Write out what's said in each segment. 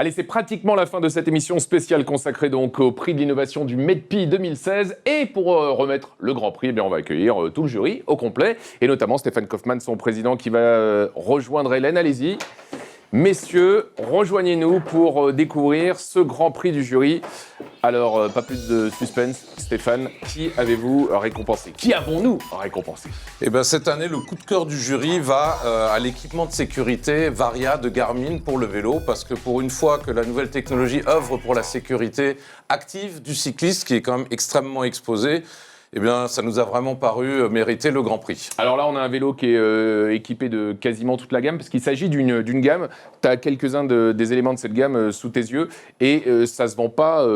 Allez, c'est pratiquement la fin de cette émission spéciale consacrée donc au prix de l'innovation du MEDPI 2016. Et pour remettre le Grand Prix, eh bien, on va accueillir tout le jury au complet, et notamment Stéphane Kaufmann, son président, qui va rejoindre Hélène. Allez-y. Messieurs, rejoignez-nous pour découvrir ce Grand Prix du jury. Alors, pas plus de suspense, Stéphane, qui avez-vous récompensé? Qui avons-nous récompensé? Eh bien, cette année, le coup de cœur du jury va à l'équipement de sécurité Varia de Garmin pour le vélo, parce que pour une fois que la nouvelle technologie œuvre pour la sécurité active du cycliste, qui est quand même extrêmement exposé, eh bien, ça nous a vraiment paru mériter le Grand Prix. Alors là, on a un vélo qui est équipé de quasiment toute la gamme, parce qu'il s'agit d'une gamme. Tu as quelques-uns des éléments de cette gamme sous tes yeux, et ça se vend pas...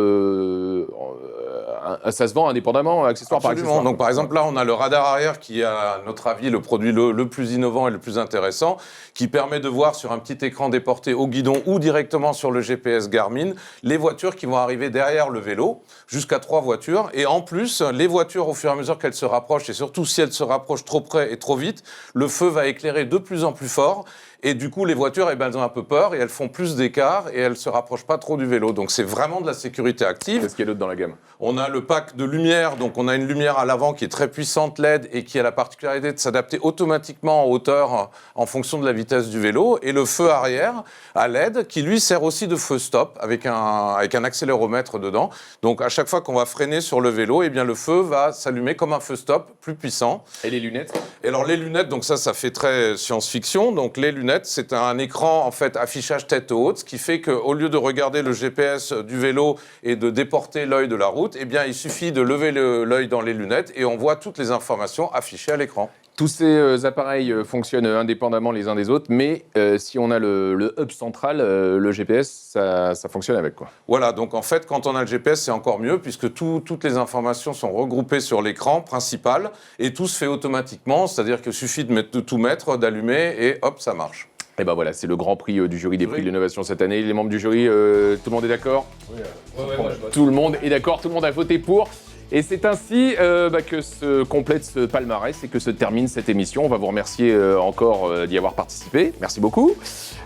ça se vend indépendamment, accessoire par accessoire. Donc par exemple, là, on a le radar arrière qui est, à notre avis, le produit le plus innovant et le plus intéressant, qui permet de voir sur un petit écran déporté au guidon ou directement sur le GPS Garmin les voitures qui vont arriver derrière le vélo, jusqu'à 3 voitures. Et en plus, les voitures, au fur et à mesure qu'elles se rapprochent, et surtout si elles se rapprochent trop près et trop vite, le feu va éclairer de plus en plus fort. Et du coup, les voitures, eh ben, elles ont un peu peur et elles font plus d'écart et elles ne se rapprochent pas trop du vélo. Donc, c'est vraiment de la sécurité active. Qu'est-ce qu'il y a d'autre dans la gamme? On a le pack de lumière. Donc, on a une lumière à l'avant qui est très puissante LED et qui a la particularité de s'adapter automatiquement en hauteur en fonction de la vitesse du vélo. Et le feu arrière à LED qui, lui, sert aussi de feu stop avec un accéléromètre dedans. Donc, à chaque fois qu'on va freiner sur le vélo, eh bien, le feu va s'allumer comme un feu stop plus puissant. Et les lunettes? Et alors, les lunettes, donc ça fait très science-fiction. Donc, les lunettes, c'est un écran, en fait, affichage tête haute, ce qui fait qu'au lieu de regarder le GPS du vélo et de déporter l'œil de la route, eh bien, il suffit de lever l'œil dans les lunettes et on voit toutes les informations affichées à l'écran. Tous ces appareils fonctionnent indépendamment les uns des autres, mais si on a le hub central, le GPS, ça fonctionne avec, quoi. Voilà, donc en fait, quand on a le GPS, c'est encore mieux, puisque toutes les informations sont regroupées sur l'écran principal, et tout se fait automatiquement, c'est-à-dire qu'il suffit de tout mettre, d'allumer, et hop, ça marche. Et ben voilà, c'est le Grand Prix du jury des prix de l'innovation cette année. Les membres du jury, tout le monde est d'accord? Oui, moi, je vote. Tout le monde est d'accord, tout le monde a voté pour. Et c'est ainsi que se complète ce palmarès et que se termine cette émission. On va vous remercier encore d'y avoir participé. Merci beaucoup.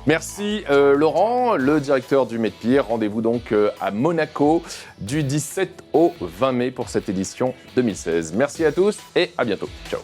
Merci Laurent, le directeur du MEDPI. Rendez-vous donc à Monaco du 17 au 20 mai pour cette édition 2016. Merci à tous et à bientôt. Ciao.